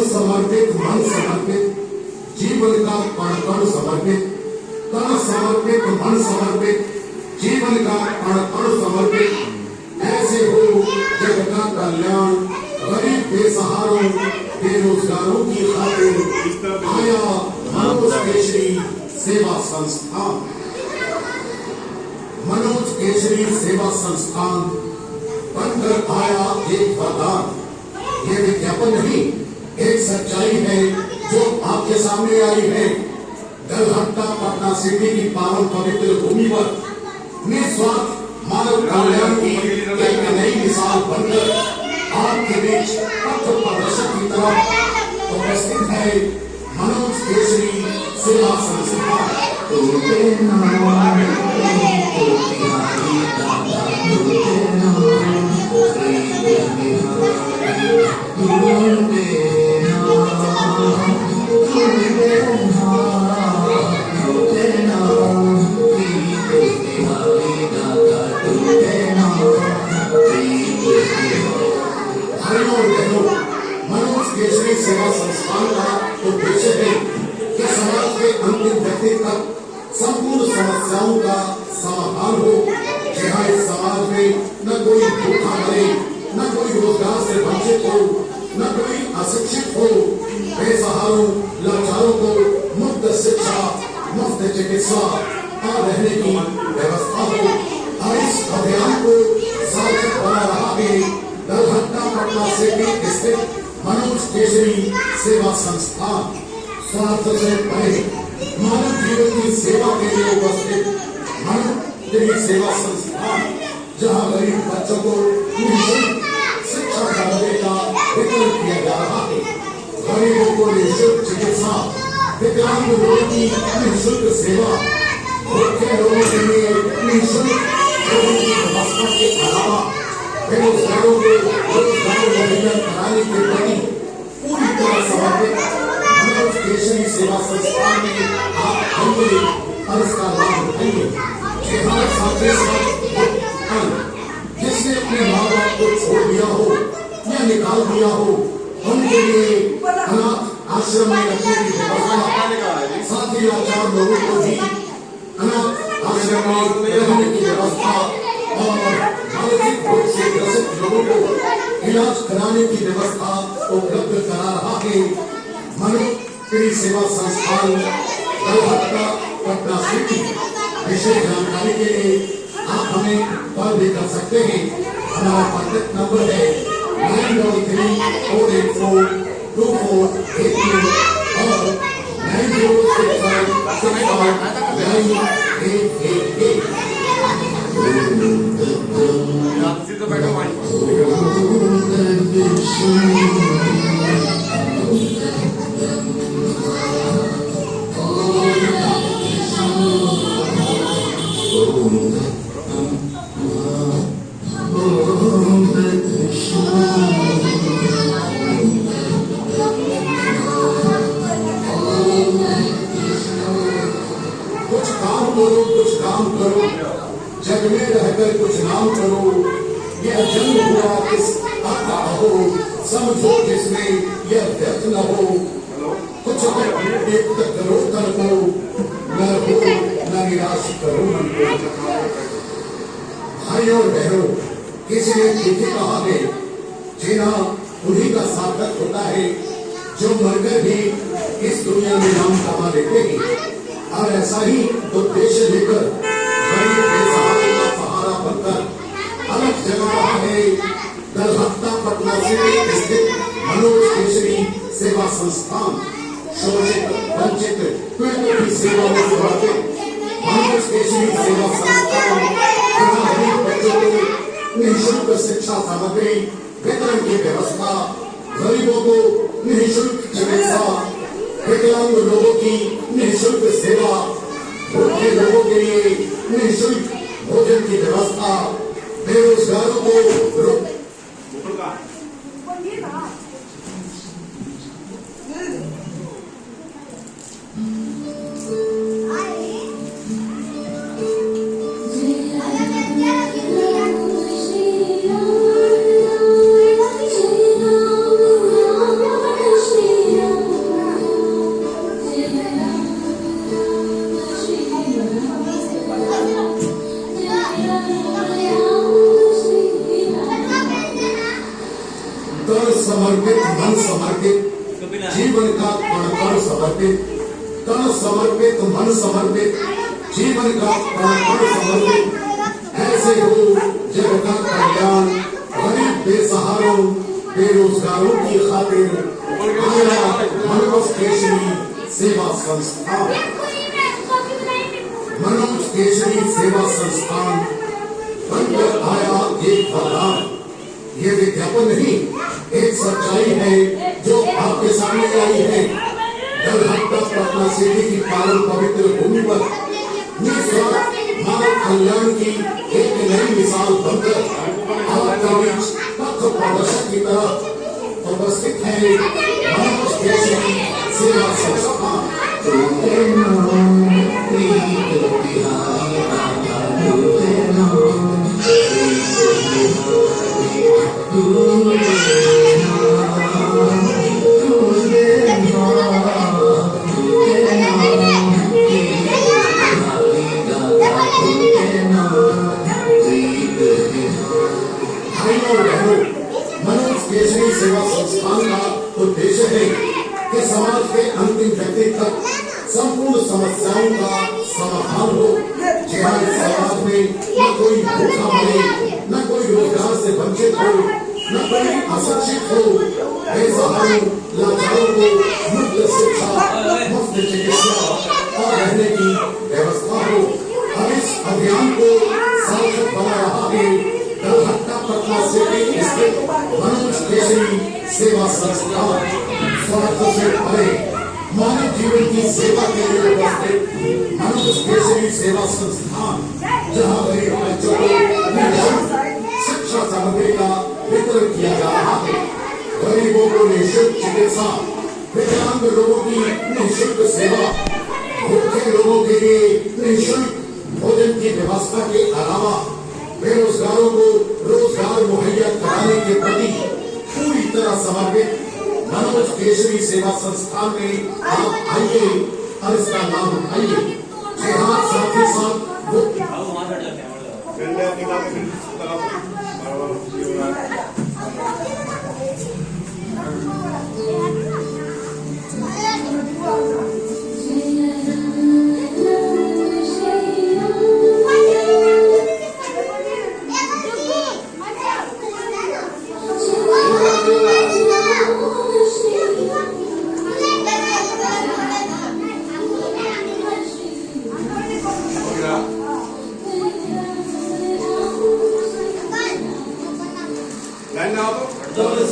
समर्पित, मन समर्पित, जीवन का कण समर्पित, तन समर्पित, मन समर्पित, जीवन का कण समर्पित। ऐसे हो जग का कल्याण, गरीब बेसहारों बेरोजगारों की खातिर आया मनोज केशरी सेवा संस्थान। मनोज केशरी सेवा संस्थान बनकर आया एक वरदान। ये विज्ञापन नहीं, एक सच्चाई है जो आपके सामने आई है। दलहट्टा पटना सिटी की पावन पवित्र भूमि पर निस्वार्थ मानव कल्याण की एक नई मिसाल बनकर आपके बीच पथ प्रदर्शक की तरफ उपस्थित है मनोज केशरी सेवा संस्थान। मनोज केशरी सेवा संस्थान का उद्देश्य है कि समाज के अंतिम व्यक्ति तक संपूर्ण समस्याओं का समाधान हो। जहाँ इस समाज में न कोई भूखा मरे, न कोई रोजगार से वंचित हो, न कोई अशिक्षित हो, बेसहारों लाचारों को मुफ्त शिक्षा, मुफ्त चिकित्सा और रहने की व्यवस्था हो। और इस अभियान को सार्थक बना रहा है दलहट्टा पटना सिटी स्थित मनोज केशरी सेवा संस्थान। स्वार्थ से परे मानव जीवन की सेवा के लिए उपस्थित मनोज केशरी सेवा संस्थान, जहाँ गरीब बच्चों को निःशुल्क शिक्षा कराने का विकल्प किया जा रहा है। गरीबों को निःशुल्क चिकित्सा, विकलांग लोगों की निःशुल्क सेवा, भूखे लोगों के लिए निःशुल्क की व्यवस्था के अलावा बेरोजगारों को रोजगार मुहैया कराने के प्रति पूरी तरह समर्पित मनोज केशरी सेवा संस्थान में आप आइए और इसका लाभ उठाइए। जिसने अपने माँ बाप को छोड़ दिया हो या निकाल दिया हो, उनके लिए अनाथ आश्रम में रखने की व्यवस्था, साथ ही लाचार लोगों को भी अनाथ आश्रम में रहने की व्यवस्था और मानसिक रोग से ग्रसित लोगों को इलाज कराने की व्यवस्था उपलब्ध करा रहा है मनोज केशरी सेवा संस्थान दलहट्टा पटना सिटी। विशेष जानकारी के लिए आप हमें कॉल भी कर सकते हैं। हमारा कॉन्टेक्ट नंबर है 93484248 और 9065659888। कुछ काम करो, जग में रहकर कुछ नाम करो। यह जन्म हुआ किस अर्थ का हो, समझो जिसमें यह व्यर्थ न हो। कुछ व्यक्त करो तन को, न हो न निराश करो मन को। भाई और बहनों, किसी ने ठीक ही कहा है, जीना उन्हीं का सार्थक होता है जो मरकर भी इस दुनिया में नाम कमा लेते हैं। और ऐसा ही उद्देश्य लेकर गरीब बेसहारे का सहारा बनकर अलग जगह रहा है दलहट्टा पटना सिटी स्थित मनोज केशरी सेवा संस्थान। शोषित, वंचित, पीड़ितों की सेवा में समर्पित मनोज केशरी सेवा संस्थान गरीब बच्चों को मुफ्त शिक्षा सामग्री वितरण की व्यवस्था, गरीबों को निःशुल्क चिकित्सा, विकलांग लोगों की निःशुल्क सेवा, भूखे लोगों के लिए निःशुल्क भोजन की व्यवस्था, बेरोजगारों को तन समर्पित, मन समर्पित, जीवन का कण समर्पित, तन समर्पित, मन समर्पित, जीवन का कण समर्पित, ऐसे हो जग का कल्याण, गरीब बेसहारों बेरोजगारों की खातिर आया मनोज केसरी सेवा संस्थान। मनोज केसरी सेवा संस्थान बनकर आया एक वरदान। ये विज्ञापन नहीं, एक सच्चाई है जो आपके सामने आई है। दरहत्ता पटना सिटी की पावन पवित्र भूमि पर निस्वार्थ मानव कल्याण की एक नई मिसाल बनकर आपके बीच पथ प्रदर्शक की तरह उपस्थित है मनोज केसरी सेवा संस्थान। मनोज केसरी सेवा संस्थान का उद्देश्य है कि समाज के अंतिम व्यक्ति तक संपूर्ण समस्याओं का समाधान हो। जहाँ इस समाज में न कोई भूखा मरे, न कोई रोजगार से वंचित हो, न कोई अशिक्षित हो, बेसहारों लाचारों को मुफ्त शिक्षा, मुफ्त चिकित्सा और रहने की व्यवस्था हो। अब इस अभियान को सार्थक बना रहा है दरहत्ता पटना सिटी स्थित मनोज केसरी सेवा संस्थान। स्वार्थ से परे मानव जीवन की सेवा के लिए उपस्थित मनोज केसरी सेवा संस्थान, जहाँ गरीब बच्चों को निःशुल्क शिक्षा सामग्री का वितरण किया जा रहा है, गरीबों को निःशुल्क चिकित्सा, विकलांग लोगों की निःशुल्क सेवा, भूखे लोगों के लिए निःशुल्क भोजन की व्यवस्था के अलावा बेरोजगारों को रोजगार मुहैया कराने के प्रति पूरी तरह समर्पित मनोज केसरी सेवा संस्थान में आप आइए और इसका लाभ उठाइए। जी हाँ, साथ ही साथ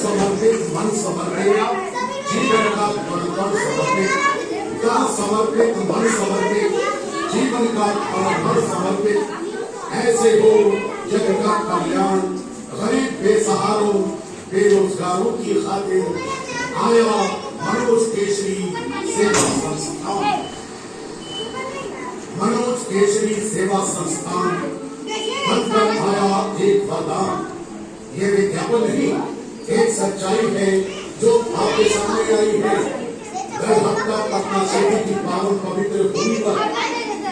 समर्पित, मन समर्पित, जीवन का कण समर्पित, तन समर्पित, मन समर्पित, जीवन का कण समर्पित, ऐसे हो जग का कल्याण, गरीब बेसहारों बेरोजगारों की खातिर आया मनोज केसरी सेवा संस्थान। मनोज केसरी सेवा संस्थान बनकर आया एक वरदान। ये विज्ञापन नहीं, एक सच्चाई है जो आपके सामने आई है। दरहत्ता पटना सिटी की पावन पवित्र भूमि पर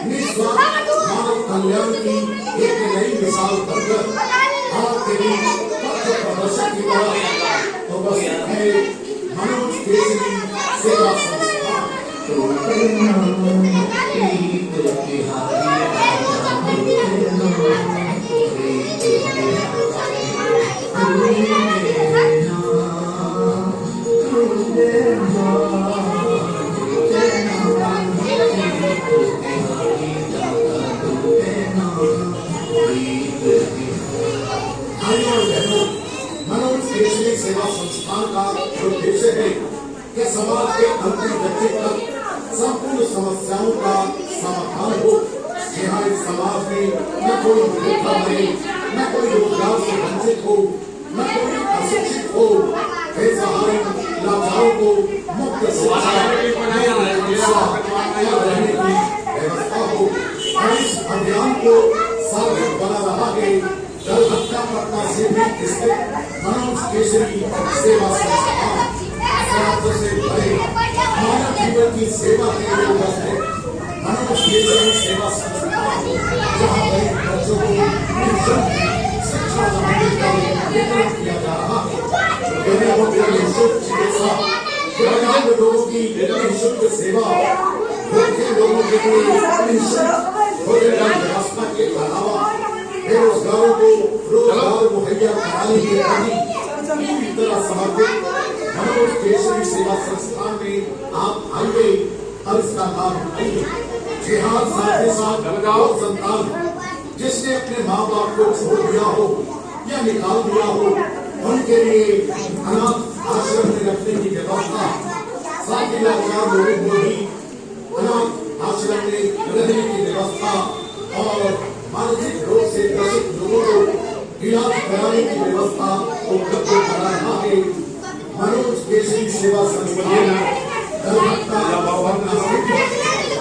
निस्वार्थ मानव कल्याण की एक नई मिसाल बनकर आपके बीच पथ प्रदर्शक की तरह उपस्थित है मनोज केसरी सेवा संस्थान। भाइयों और बहनों, मनोज केशरी सेवा संस्थान का उद्देश्य है कि समाज के अंतिम व्यक्ति तक संपूर्ण समस्याओं का समाधान हो। यहाँ इस समाज में न कोई भूखा मरे, न कोई रोजगार से वंचित हो, न कोई अशिक्षित हो, बेसहारे लाचारों को मुक्त शिक्षा रहने की व्यवस्था हो। और इस अभियान को सार्थक बना रहा है दलहत्ता पटना से भी स्थित मनोज केशरी सेवा संस्थान। स्वास्थ्य से भरे मानव जीवन की सेवा के लिए है मनोज केशरी सेवा संस्थान, जहाँ गरीब बच्चों को निःशुल्क शिक्षा वितरण किया जा रहा है। गरीबों को निःशुल्क चिकित्सा, दिव्यांग लोगों की निःशुल्क सेवा, भूखे लोगों के लिए निःशुल्क भोजन की व्यवस्था के अलावा बेरोजगारों को रोजगार मुहैया कराने के प्रति पूरी तरह समर्पित मनोज केशरी सेवा संस्थान में आप आइए और इसका लाभ उठाइए। जिहाद साथ ही साथ वो संतान जिसने अपने माँ बाप को छोड़ दिया हो या निकाल दिया हो, उनके लिए अनाथ आश्रम में रखने की व्यवस्था, साथ ही लाचार लोगों को भी अनाथ आश्रम में रहने की व्यवस्था और मानसिक रोग से ग्रसित लोगों को इलाज कराने की व्यवस्था उपलब्ध करा रहा है मनोज केशरी सेवा संस्थान।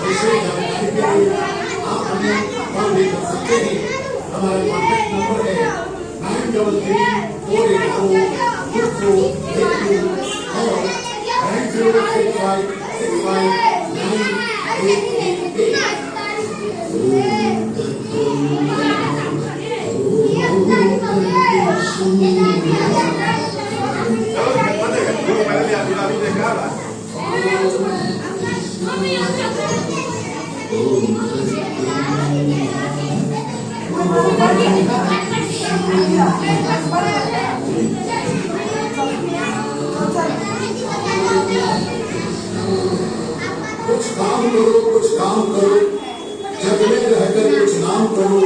विशेष जानकारी के लिए आप हमें कॉल भी कर सकते हैं। हमारा कॉन्टैक्ट नंबर है 933482 और कुछ काम करो, कुछ काम करो, जग में रहकर कुछ नाम करो।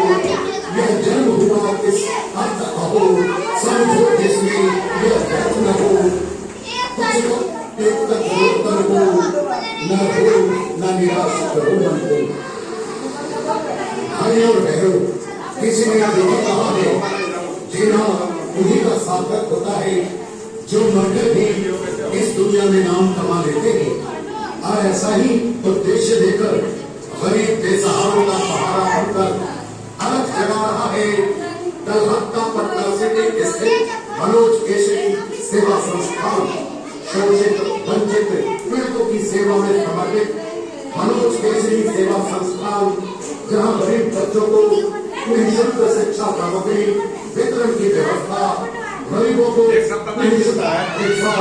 यह जन्म हुआ किस अर्थ अहो, समझो जिसमें यह दर्द न हो। कुछ एक तक कर हो, न हो न निराश करो मन को। भाई और बहनों, किसी ने यही कहा है, जीना उन्हीं का सार्थक होता है जो मरकर भी इस दुनिया में नाम कमा लेते हैं। और ऐसा ही उद्देश्य देकर गरीब बेसहारों का सहारा बनकर अलग जगा रहा है दलहत्ता पटना सिटी स्थित मनोज केशरी सेवा संस्थान। शोषित, वंचित, पीड़ितों की सेवा में समर्पित मनोज केशरी सेवा संस्थान, जहाँ गरीब बच्चों को निःशुल्क शिक्षा सामग्री वितरण की व्यवस्था, गरीबों को निःशुल्क शिक्षा,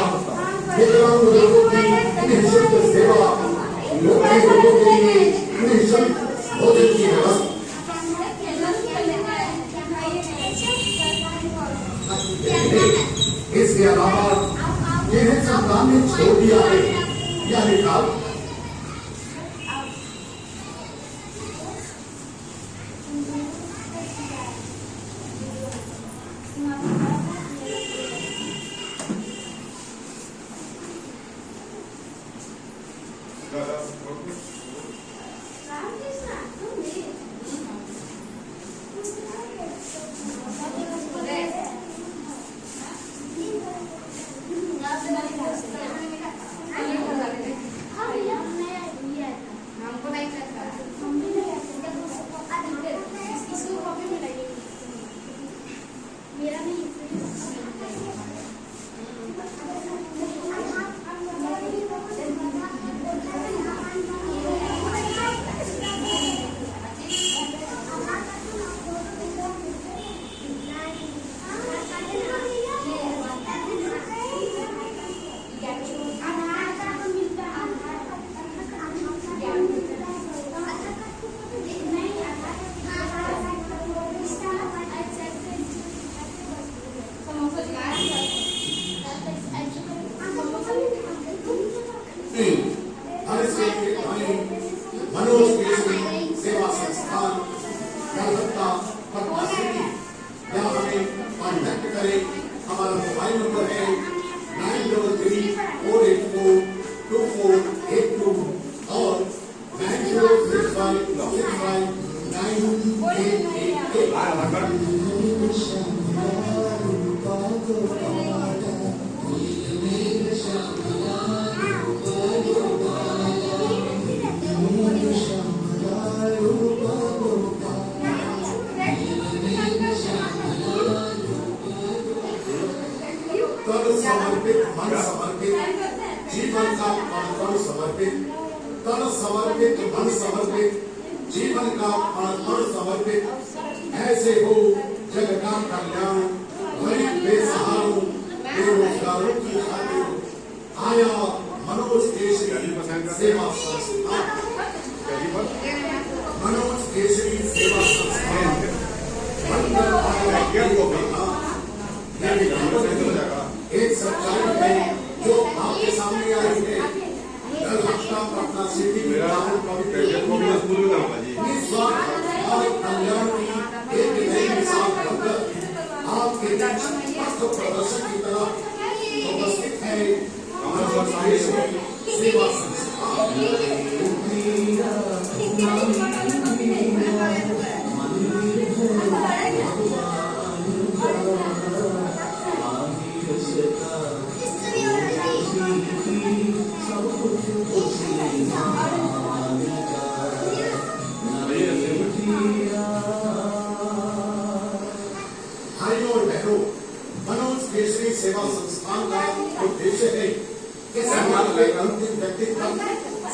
विकलांग लोगों की निःशुल्क सेवा, लोगों के लिए निःशुल्क भोजन की व्यवस्था। इसके अलावा जिन्हें संतान ने छोड़ दिया है या निकाल करें। हमारा मोबाइल नंबर है 9334842482 और 9065659888। तन समर्पित, मन समर्पित, जीवन का अर्पण समर्पित, तन समर्पित, मन समर्पित, जीवन का अर्पण समर्पित, ऐसे हो जग का कल्याण, गरीब बेसहारों, बेरोजगारों की खातिर आया मनोज केसरी सेवा संस्थान। मनोज केसरी सेवा संस्थान एक सच्चाई है जो आपके सामने आई है। पटना सिटी में और कल्याण की एक नई मिसाल बनकर आपके बीच पथ प्रदर्शन की तरह उपस्थित है सेवा संस्थान। भाइयों और बहनों, मनोज केसरी सेवा संस्थान का उद्देश्य है कि समाज के अंतिम व्यक्ति तक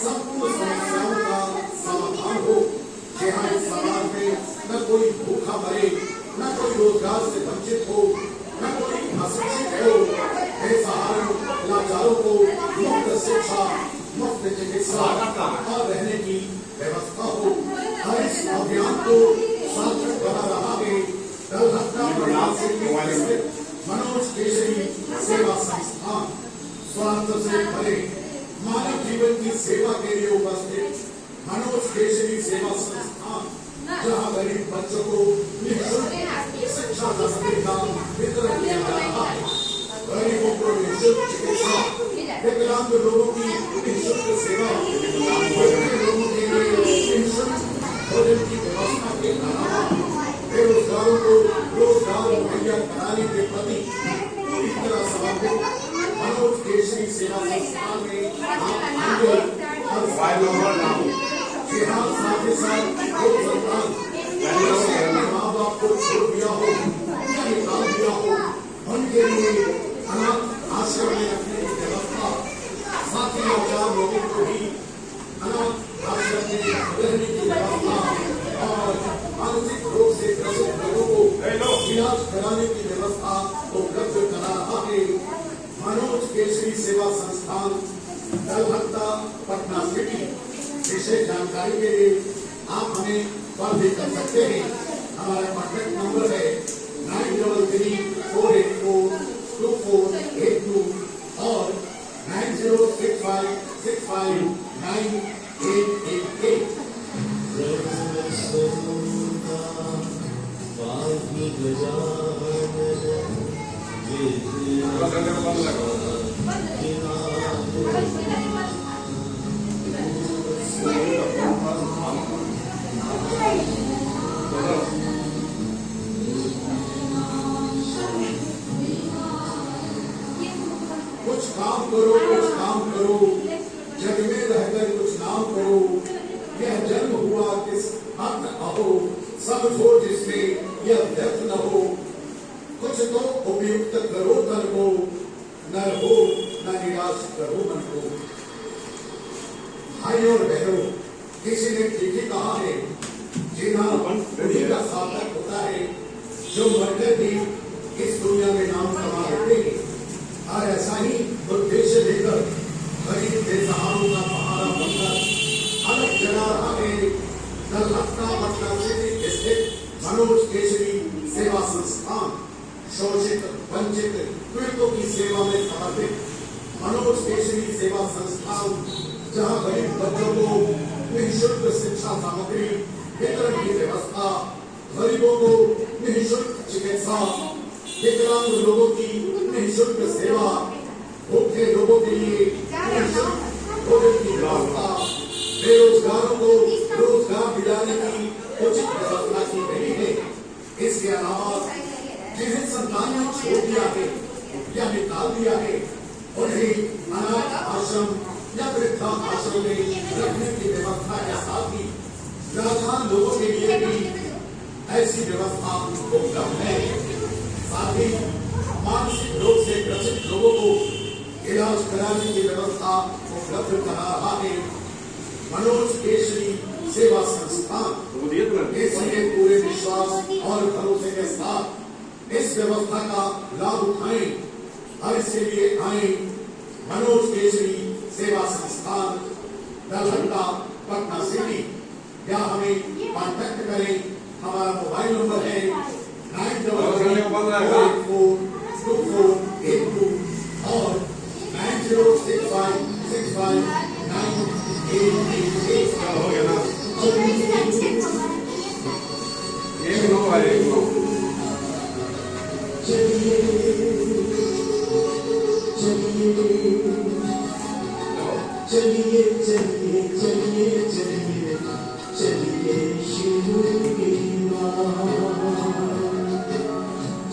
संपूर्ण समस्याओं का समाधान हो। जहाँ इस समाज में न कोई भूखा मरे, न कोई रोजगार से वंचित हो, न कोई अशिक्षित हो, बेसहारों लाचारों को मुफ्त शिक्षा, मुफ्त चिकित्सा और रहने की व्यवस्था हो। हर इस अभियान को सार्थक बना रहा है मनोज केसरी सेवा संस्थान। स्वार्थ से परे मानव जीवन की सेवा के लिए उपस्थित मनोज केसरी सेवा संस्थान, जहाँ गरीब बच्चों को निःशुल्क शिक्षा सामग्री का वितरण किया जा रहा है, गरीबों को निःशुल्क चिकित्सा, विकलांग लोगों की निःशुल्क सेवा, लोगों के लिए निःशुल्क भोजन की व्यवस्था के अलावा बेरोजगारों को रोजगार मुहैया कराने के प्रति पूरी तरह समर्पित मनोज केसरी सेवा संस्थान में आप आएंगे और जिहाद साथ ही साथ दो संतान माँ बाप को छोड़ दिया हो या निकाल दिया हो, उनके लिए अनाथ आश्रम में रखने की व्यवस्था, साथ ही लाचार लोगों को भी अनाथ आश्रम में रहने की व्यवस्था और मानसिक रोग से ग्रसित लोगों को इलाज कराने की व्यवस्था उपलब्ध करा रहा है मनोज केसरी सेवा संस्थान, दलहत्ता, पटना सिटी। विशेष जानकारी के लिए आप हमें कॉल भी कर सकते हैं। हमारा कॉन्टैक्ट नंबर है 9334842482 और 9065659888। कुछ काम करो, कुछ काम करो, जग में रहकर कुछ नाम करो। यह जन्म हुआ किस हक अहो, समझो जिसमें यह व्यर्थ न हो। कुछ तो उपयुक्त करो तन को, न रहो न निराश करो मन को। भाइयों और बहनों, किसी ने ठीक ही कहा है, जीना उन्हीं का सार्थक होता है जो मरकर भी इस दुनिया में नाम कमा लेते हैं। और ऐसा ही उद्देश्य लेकर गरीब बेसहारों का सहारा बनकर अलग चला रहा है दलहत्ता, पटना सिटी स्थित मनोज केसरी सेवा संस्थान। शोषित, वंचित, पीड़ितों की सेवा में समर्पित मनोज केसरी सेवा संस्थान, जहाँ गरीब बच्चों को निःशुल्क शिक्षा सामग्री वितरण की व्यवस्था, गरीबों को निःशुल्क चिकित्सा, विकलांग लोगों की निःशुल्क सेवा, भूखे लोगों के लिए निःशुल्क भोजन की व्यवस्था, बेरोजगारों को रोजगार दिलाने की उचित व्यवस्था की गई है। इसके अलावा जिन्हें संतान ने छोड़ दिया है या निकाल दिया है, उन्हें अनाथ आश्रम या वृद्धा आश्रम में रखने की व्यवस्था के साथ ही लाचार लोगों के लिए भी ऐसी व्यवस्था उपलब्ध है। साथ ही मानसिक रोग से ग्रसित लोगों को इलाज कराने की व्यवस्था उपलब्ध करा रहा है मनोज केशरी सेवा संस्थान। इसलिए पूरे विश्वास और भरोसे के साथ इस व्यवस्था का लाभ उठाएं और इसके लिए आए मनोज केशरी सेवा संस्थान, दरभंगा, पटना सिटी, या हमें कांटेक्ट करें। हमारा मोबाइल नंबर है 90842482 और 9065659888। हो गया ना? ये भी नो है। चलिए चलिए चलिए चलिए चलिए चलिए शिव की बात,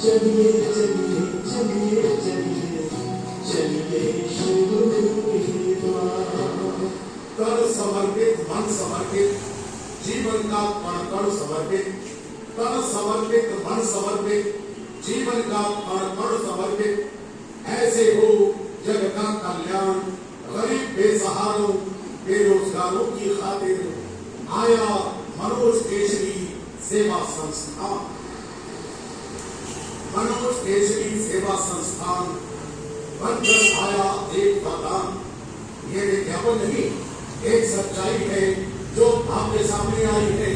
चलिए चलिए चलिए चलिए चलिए शिव की बात। कर समर्पित, मन समर्पित, जीवन का कण कण समर्पित, कर समर्पित, मन समर्पित, जीवन का कण कण समर्पित, ऐसे हो जग का कल्याण। गरीब बेसहारों बेरोजगारों की खातिर आया मनोज केशरी सेवा संस्थान। मनोज केशरी सेवा संस्थान बनकर आया एक वरदान। ये विज्ञापन नहीं, एक सच्चाई है जो आपके सामने आई है।